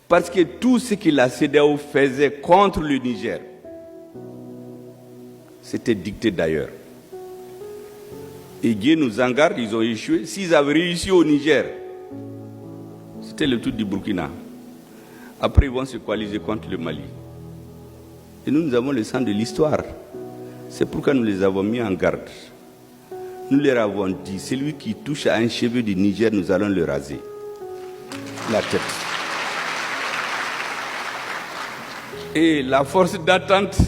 Parce que tout ce que la CEDEAO faisait contre le Niger, c'était dicté d'ailleurs. Et Dieu nous en garde, ils ont échoué. S'ils avaient réussi au Niger, c'était le tout du Burkina. Après, ils vont se coaliser contre le Mali. Et nous avons le sang de l'histoire. C'est pourquoi nous les avons mis en garde. Nous leur avons dit, celui qui touche à un cheveu du Niger, nous allons le raser. La tête. Et la force d'attente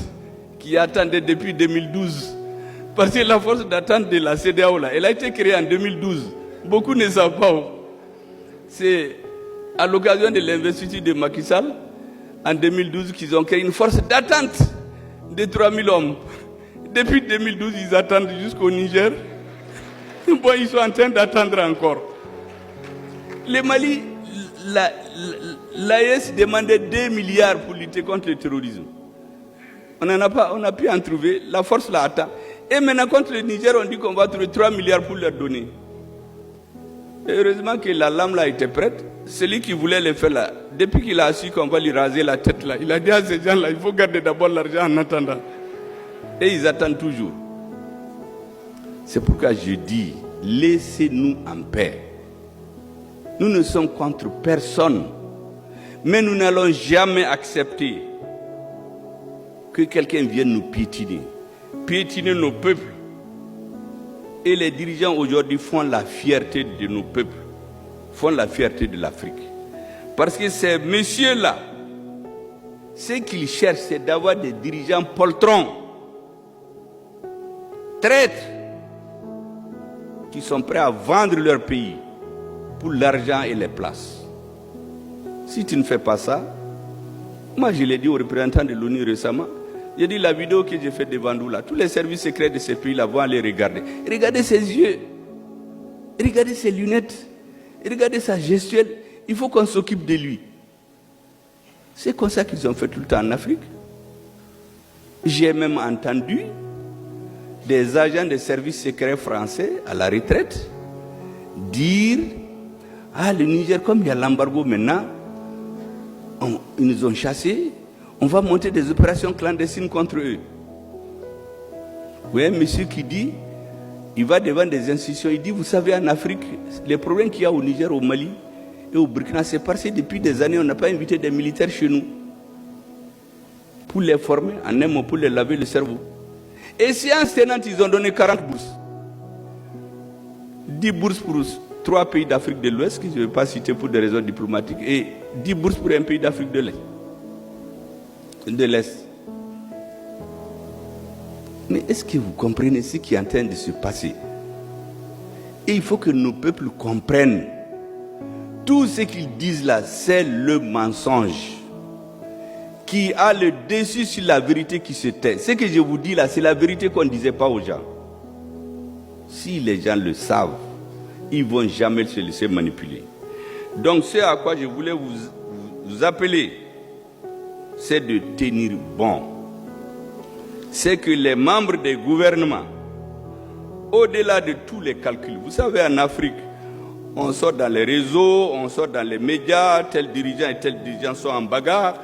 qui attendait depuis 2012, parce que la force d'attente de la CEDEAO, là, elle a été créée en 2012. Beaucoup ne savent pas. C'est à l'occasion de l'investiture de Macky Sall, en 2012, qu'ils ont créé une force d'attente de 3000 hommes. Depuis 2012, ils attendent jusqu'au Niger. Bon, ils sont en train d'attendre encore. Le Mali, l'AES demandait 2 milliards pour lutter contre le terrorisme. On n'a pu en trouver. La force l'a attend. Et maintenant, contre le Niger, on dit qu'on va trouver 3 milliards pour leur donner. Et heureusement que la lame là était prête. Celui qui voulait le faire là, depuis qu'il a su qu'on va lui raser la tête là, il a dit à ces gens-là, il faut garder d'abord l'argent en attendant. Et ils attendent toujours. C'est pourquoi je dis, laissez-nous en paix. Nous ne sommes contre personne. Mais nous n'allons jamais accepter que quelqu'un vienne nous piétiner. Piétiner nos peuples. Et les dirigeants aujourd'hui font la fierté de nos peuples. Font la fierté de l'Afrique. Parce que ces messieurs-là, ce qu'ils cherchent, c'est d'avoir des dirigeants poltrons, traîtres, qui sont prêts à vendre leur pays pour l'argent et les places. Si tu ne fais pas ça, moi je l'ai dit aux représentants de l'ONU récemment, j'ai dit la vidéo que j'ai faite devant nous là, tous les services secrets de ces pays-là vont aller regarder. Regardez ses yeux, regardez ses lunettes, regardez sa gestuelle, il faut qu'on s'occupe de lui. C'est comme ça qu'ils ont fait tout le temps en Afrique. J'ai même entendu des agents des services secrets français à la retraite dire « Ah, le Niger, comme il y a l'embargo maintenant, ils nous ont chassés, on va monter des opérations clandestines contre eux. » Vous voyez un monsieur qui dit, il va devant des institutions, il dit « Vous savez, en Afrique, les problèmes qu'il y a au Niger, au Mali et au Burkina, c'est parce que depuis des années, on n'a pas invité des militaires chez nous pour les former, en un mot, pour les laver le cerveau. » Et séance tenante, ils ont donné 40 bourses. 10 bourses pour 3 pays d'Afrique de l'Ouest, que je ne vais pas citer pour des raisons diplomatiques, et 10 bourses pour un pays d'Afrique de l'Est. Mais est-ce que vous comprenez ce qui est en train de se passer? Et il faut que nos peuples comprennent. Tout ce qu'ils disent là, c'est le mensonge qui a le dessus sur la vérité qui se tait. Ce que je vous dis là, c'est la vérité qu'on ne disait pas aux gens. Si les gens le savent, ils ne vont jamais se laisser manipuler. Donc ce à quoi je voulais vous appeler, c'est de tenir bon. C'est que les membres des gouvernements, au-delà de tous les calculs, vous savez en Afrique, on sort dans les réseaux, on sort dans les médias, tel dirigeant et tel dirigeant sont en bagarre,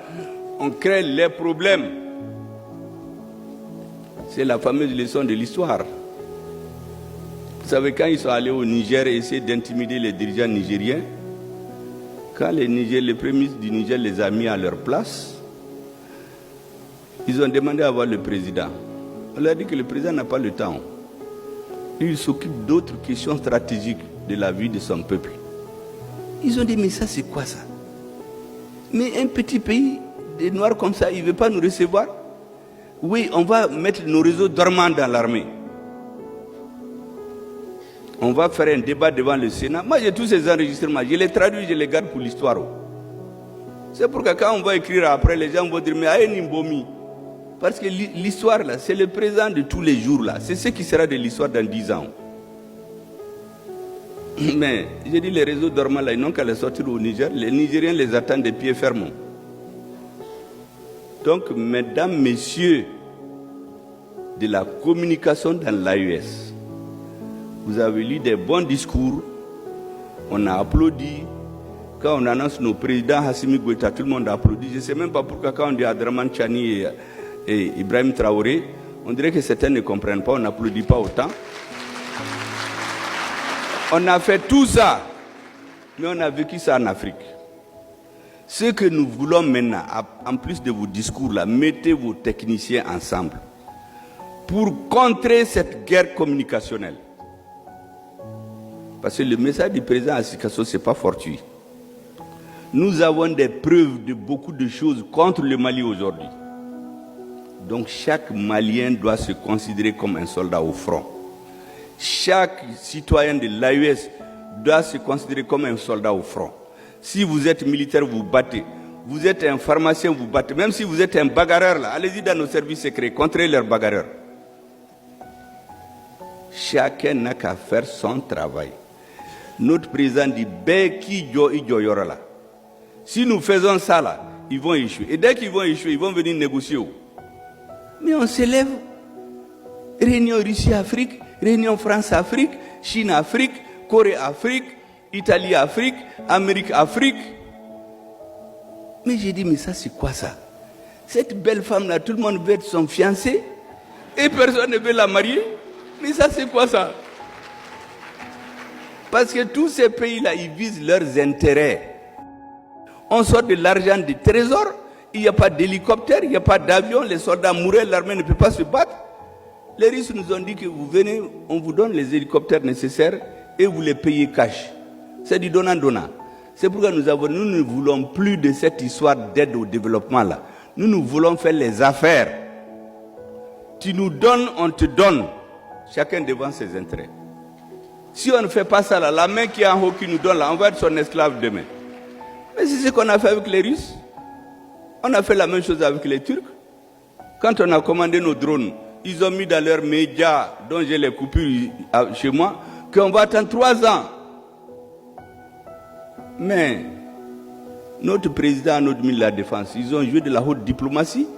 on crée les problèmes. C'est la fameuse leçon de l'histoire. Vous savez, quand ils sont allés au Niger et essayer d'intimider les dirigeants nigériens, quand le premier ministre du Niger les a mis à leur place, ils ont demandé à voir le président. On leur a dit que le président n'a pas le temps. Il s'occupe d'autres questions stratégiques de la vie de son peuple. Ils ont dit, mais ça c'est quoi ça? Mais un petit pays des Noirs comme ça, il ne veut pas nous recevoir? Oui, on va mettre nos réseaux dormants dans l'armée. On va faire un débat devant le Sénat. Moi, j'ai tous ces enregistrements. Je les traduis, je les garde pour l'histoire. C'est pourquoi quand on va écrire après, les gens vont dire, mais aïe Nimbomi. Parce que l'histoire, là, c'est le présent de tous les jours, là. C'est ce qui sera de l'histoire dans 10 ans. Mais, j'ai dit, les réseaux dormants, là, ils n'ont qu'à les sortir au Niger. Les Nigériens les attendent des pieds fermes. Donc, mesdames, messieurs, de la communication dans l'AES, vous avez lu des bons discours, on a applaudi, Quand on annonce nos présidents, Assimi Goïta, tout le monde applaudit. Je ne sais même pas pourquoi quand on dit Abdraman Chani et Ibrahim Traoré, on dirait que certains ne comprennent pas, on n'applaudit pas autant. On a fait tout ça, mais on a vécu ça en Afrique. Ce que nous voulons maintenant, en plus de vos discours là, mettez vos techniciens ensemble pour contrer cette guerre communicationnelle. Parce que le message du président Assimi, ce n'est pas fortuit. Nous avons des preuves de beaucoup de choses contre le Mali aujourd'hui. Donc chaque Malien doit se considérer comme un soldat au front. Chaque citoyen de l'AES doit se considérer comme un soldat au front. Si vous êtes militaire, vous battez. Vous êtes un pharmacien, vous battez. Même si vous êtes un bagarreur, là, allez-y dans nos services secrets, contrez leurs bagarreurs. Chacun n'a qu'à faire son travail. Notre président dit Beki Jo Ijo Yorala. Si nous faisons ça là, ils vont échouer. Et dès qu'ils vont échouer, ils vont venir négocier. Mais on s'élève. Réunion Russie-Afrique, réunion France-Afrique, Chine-Afrique, Corée-Afrique, Italie-Afrique, Amérique-Afrique. Mais j'ai dit, mais ça c'est quoi ça? Cette belle femme-là, tout le monde veut être son fiancé et personne ne veut la marier. Mais ça c'est quoi ça? Parce que tous ces pays-là, ils visent leurs intérêts. On sort de l'argent des trésors, il n'y a pas d'hélicoptère, il n'y a pas d'avion, les soldats mouraient, l'armée ne peut pas se battre. Les Russes nous ont dit que vous venez, on vous donne les hélicoptères nécessaires et vous les payez cash. C'est du donnant-donnant. C'est pourquoi nous ne voulons plus de cette histoire d'aide au développement là. Nous voulons faire les affaires. Tu nous donnes, on te donne. Chacun devant ses intérêts. Si on ne fait pas ça là, la main qui est en haut qui nous donne là, on va être son esclave demain. Mais c'est ce qu'on a fait avec les Russes. On a fait la même chose avec les Turcs. Quand on a commandé nos drones, ils ont mis dans leurs médias, dont j'ai les coupures chez moi, qu'on va attendre 3 ans. Mais notre président, notre ministre de la Défense, ils ont joué de la haute diplomatie.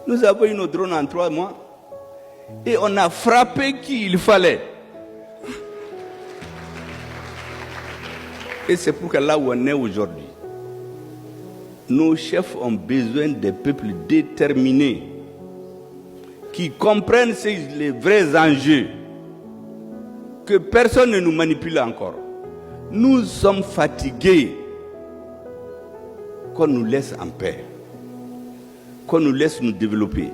Nous avons eu nos drones en 3 mois. Et on a frappé qui il fallait. Et c'est pourquoi là où on est aujourd'hui, nos chefs ont besoin des peuples déterminés qui comprennent les vrais enjeux, que personne ne nous manipule encore. Nous sommes fatigués qu'on nous laisse en paix, qu'on nous laisse nous développer.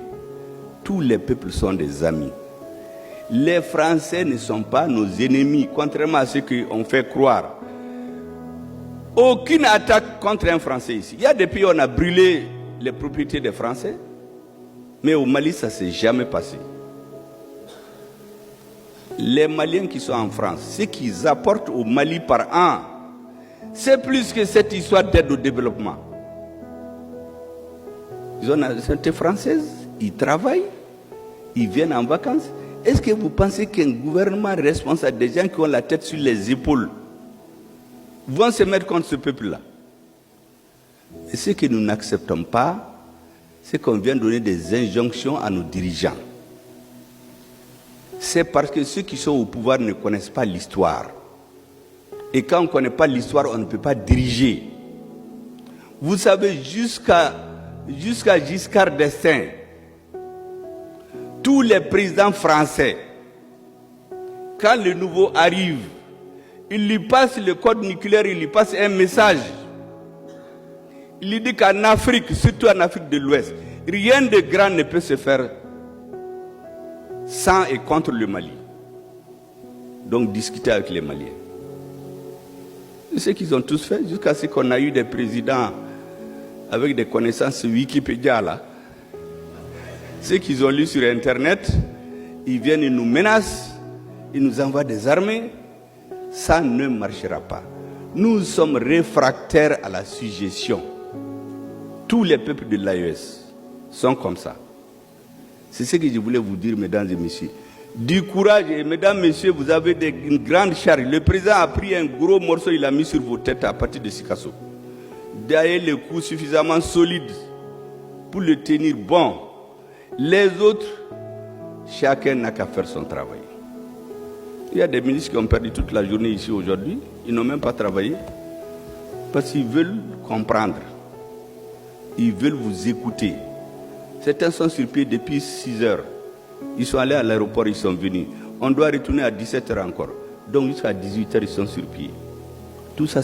Tous les peuples sont des amis. Les Français ne sont pas nos ennemis, contrairement à ce qu'on fait croire. Aucune attaque contre un Français ici. Il y a des pays où on a brûlé les propriétés des Français, mais au Mali, ça ne s'est jamais passé. Les Maliens qui sont en France, ce qu'ils apportent au Mali par an, c'est plus que cette histoire d'aide au développement. Ils ont une nationalité française, ils travaillent, ils viennent en vacances. Est-ce que vous pensez qu'un gouvernement responsable, des gens qui ont la tête sur les épaules, vont se mettre contre ce peuple-là? Et ce que nous n'acceptons pas, c'est qu'on vient donner des injonctions à nos dirigeants. C'est parce que ceux qui sont au pouvoir ne connaissent pas l'histoire. Et quand on ne connaît pas l'histoire, on ne peut pas diriger. Vous savez, jusqu'à Giscard d'Estaing, tous les présidents français, quand le nouveau arrive, il lui passe le code nucléaire, il lui passe un message. Il lui dit qu'en Afrique, surtout en Afrique de l'Ouest, rien de grand ne peut se faire sans et contre le Mali. Donc discuter avec les Maliens. C'est ce qu'ils ont tous fait, jusqu'à ce qu'on a eu des présidents avec des connaissances Wikipédia là. Ceux qu'ils ont lu sur Internet, ils viennent, ils nous menacent, ils nous envoient des armées. Ça ne marchera pas. Nous sommes réfractaires à la suggestion. Tous les peuples de l'AES sont comme ça. C'est ce que je voulais vous dire, mesdames et messieurs. Du courage, et mesdames, messieurs, vous avez une grande charge. Le président a pris un gros morceau, il l'a mis sur vos têtes à partir de Sikasso. Derrière le coup suffisamment solide pour le tenir bon. Les autres, chacun n'a qu'à faire son travail. Il y a des ministres qui ont perdu toute la journée ici aujourd'hui. Ils n'ont même pas travaillé. Parce qu'ils veulent comprendre. Ils veulent vous écouter. Certains sont sur pied depuis 6 heures. Ils sont allés à l'aéroport, ils sont venus. On doit retourner à 17 heures encore. Donc jusqu'à 18 heures, ils sont sur pied. Tout ça,